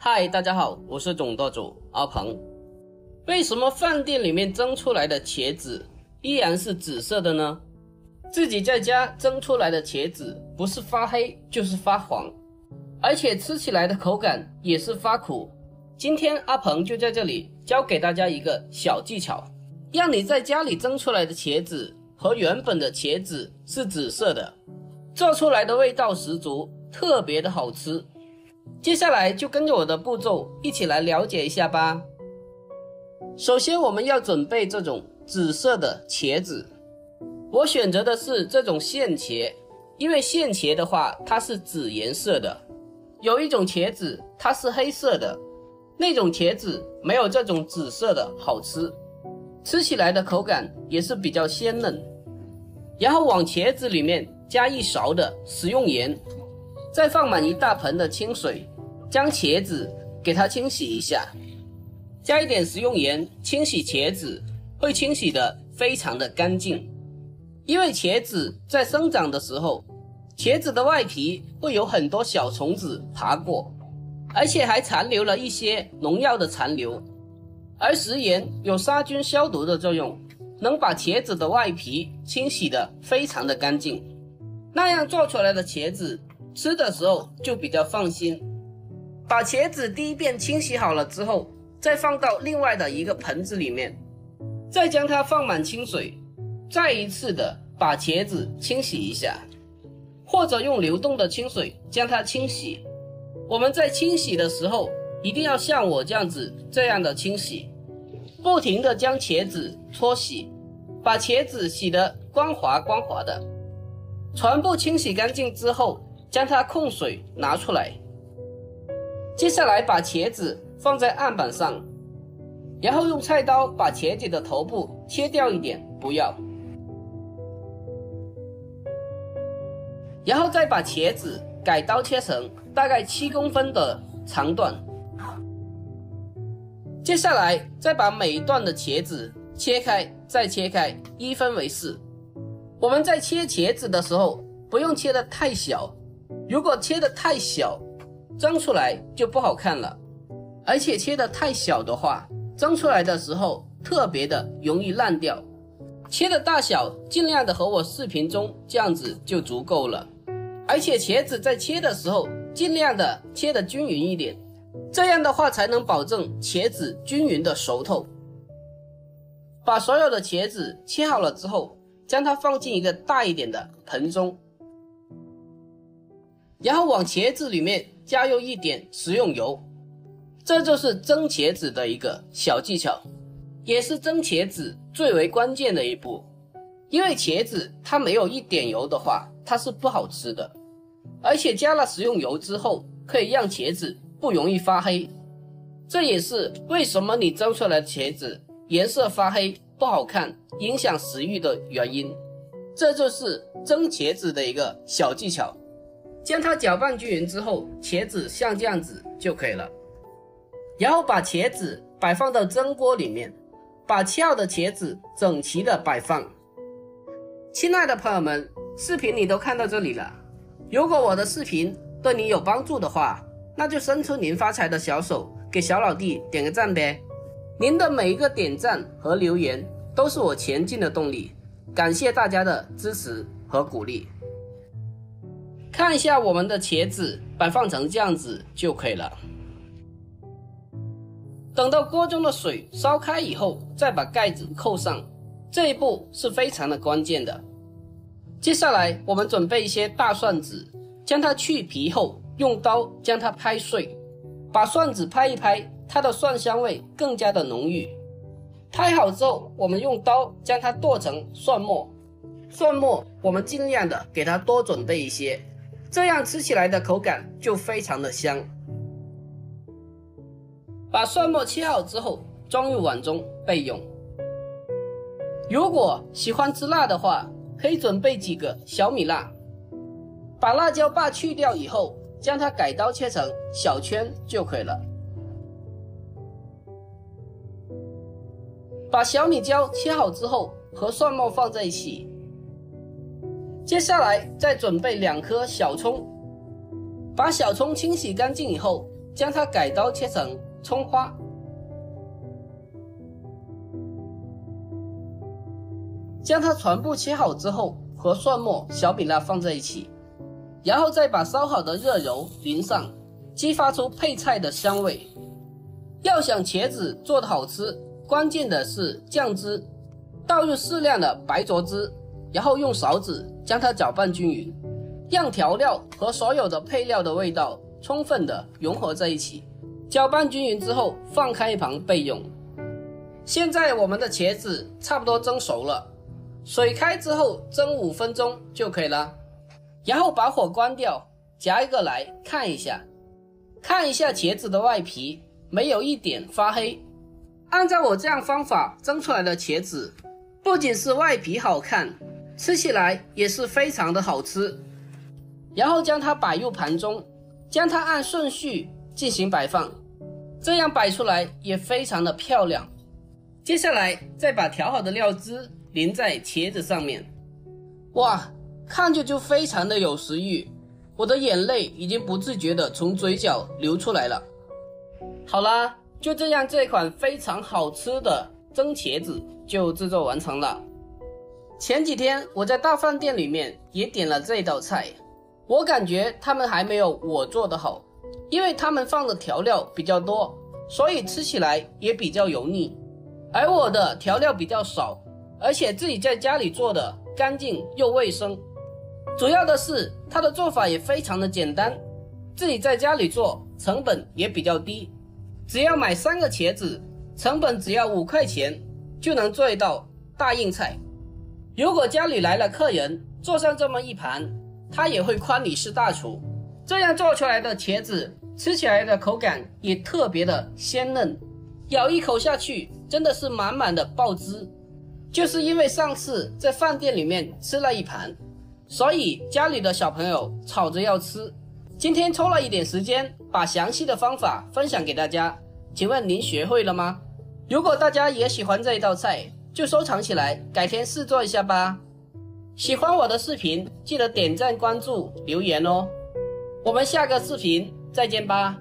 嗨，大家好，我是总舵主阿鹏。为什么饭店里面蒸出来的茄子依然是紫色的呢？自己在家蒸出来的茄子不是发黑就是发黄，而且吃起来的口感也是发苦。今天阿鹏就在这里教给大家一个小技巧，让你在家里蒸出来的茄子和原本的茄子是紫色的，做出来的味道十足，特别的好吃。接下来就跟着我的步骤一起来了解一下吧。首先我们要准备这种紫色的茄子，我选择的是这种线茄，因为线茄的话它是紫颜色的，有一种茄子它是黑色的，那种茄子没有这种紫色的好吃，吃起来的口感也是比较鲜嫩。然后往茄子里面加1勺的食用盐，再放满1大盆的清水，将茄子给它清洗一下。加一点食用盐清洗茄子，会清洗得非常的干净。因为茄子在生长的时候，茄子的外皮会有很多小虫子爬过，而且还残留了一些农药的残留，而食盐有杀菌消毒的作用，能把茄子的外皮清洗得非常的干净，那样做出来的茄子吃的时候就比较放心。把茄子第一遍清洗好了之后，再放到另外的一个盆子里面，再将它放满清水，再一次的把茄子清洗一下，或者用流动的清水将它清洗。我们在清洗的时候一定要像我这样的清洗，不停的将茄子搓洗，把茄子洗得光滑光滑的。全部清洗干净之后，将它控水拿出来。接下来把茄子放在案板上，然后用菜刀把茄子的头部切掉一点，不要。然后再把茄子改刀切成大概7公分的长段。接下来再把每一段的茄子切开，再切开，1分为4。我们在切茄子的时候不用切得太小，如果切得太小，蒸出来就不好看了，而且切得太小的话，蒸出来的时候特别的容易烂掉。切的大小尽量的和我视频中这样子就足够了，而且茄子在切的时候尽量的切得均匀一点，这样的话才能保证茄子均匀的熟透。把所有的茄子切好了之后，将它放进一个大一点的盆中，然后往茄子里面加入一点食用油。这就是蒸茄子的一个小技巧，也是蒸茄子最为关键的一步。因为茄子它没有一点油的话，它是不好吃的，而且加了食用油之后，可以让茄子不容易发黑。这也是为什么你蒸出来的茄子颜色发黑不好看，影响食欲的原因。这就是蒸茄子的一个小技巧。将它搅拌均匀之后，茄子像这样子就可以了。然后把茄子摆放到蒸锅里面，把切好的茄子整齐的摆放。亲爱的朋友们，视频你都看到这里了，如果我的视频对你有帮助的话，那就伸出您发财的小手，给小老弟点个赞呗。您的每一个点赞和留言都是我前进的动力，感谢大家的支持和鼓励。看一下我们的茄子摆放成这样子就可以了。等到锅中的水烧开以后，再把盖子扣上，这一步是非常的关键的。接下来我们准备一些大蒜子，将它去皮后用刀将它拍碎，把蒜子拍一拍，它的蒜香味更加的浓郁。拍好之后，我们用刀将它剁成蒜末，蒜末我们尽量的给它多准备一些，这样吃起来的口感就非常的香。把蒜末切好之后装入碗中备用。如果喜欢吃辣的话，可以准备几个小米辣。把辣椒把去掉以后，将它改刀切成小圈就可以了。把小米椒切好之后和蒜末放在一起。接下来再准备2颗小葱，把小葱清洗干净以后将它改刀切成葱花，将它全部切好之后，和蒜末、小米辣放在一起，然后再把烧好的热油淋上，激发出配菜的香味。要想茄子做得好吃，关键的是酱汁，倒入适量的白灼汁，然后用勺子将它搅拌均匀，让调料和所有的配料的味道充分的融合在一起。搅拌均匀之后，放开一旁备用。现在我们的茄子差不多蒸熟了，水开之后蒸5分钟就可以了。然后把火关掉，夹一个来看一下茄子的外皮没有一点发黑。按照我这样方法蒸出来的茄子，不仅是外皮好看，吃起来也是非常的好吃。然后将它摆入盘中，将它按顺序进行摆放，这样摆出来也非常的漂亮。接下来再把调好的料汁淋在茄子上面，哇，看着就非常的有食欲，我的眼泪已经不自觉的从嘴角流出来了。好啦，就这样，这款非常好吃的蒸茄子就制作完成了。前几天我在大饭店里面也点了这道菜，我感觉他们还没有我做的好，因为他们放的调料比较多，所以吃起来也比较油腻，而我的调料比较少，而且自己在家里做的干净又卫生。主要的是它的做法也非常的简单，自己在家里做成本也比较低，只要买3个茄子，成本只要5块钱就能做一道大硬菜。如果家里来了客人，做上这么一盘，他也会夸你是大厨。这样做出来的茄子吃起来的口感也特别的鲜嫩，咬一口下去真的是满满的爆汁。就是因为上次在饭店里面吃了一盘，所以家里的小朋友吵着要吃。今天抽了一点时间，把详细的方法分享给大家，请问您学会了吗？如果大家也喜欢这一道菜，就收藏起来，改天试做一下吧。喜欢我的视频，记得点赞、关注、留言哦。我们下个视频再见吧。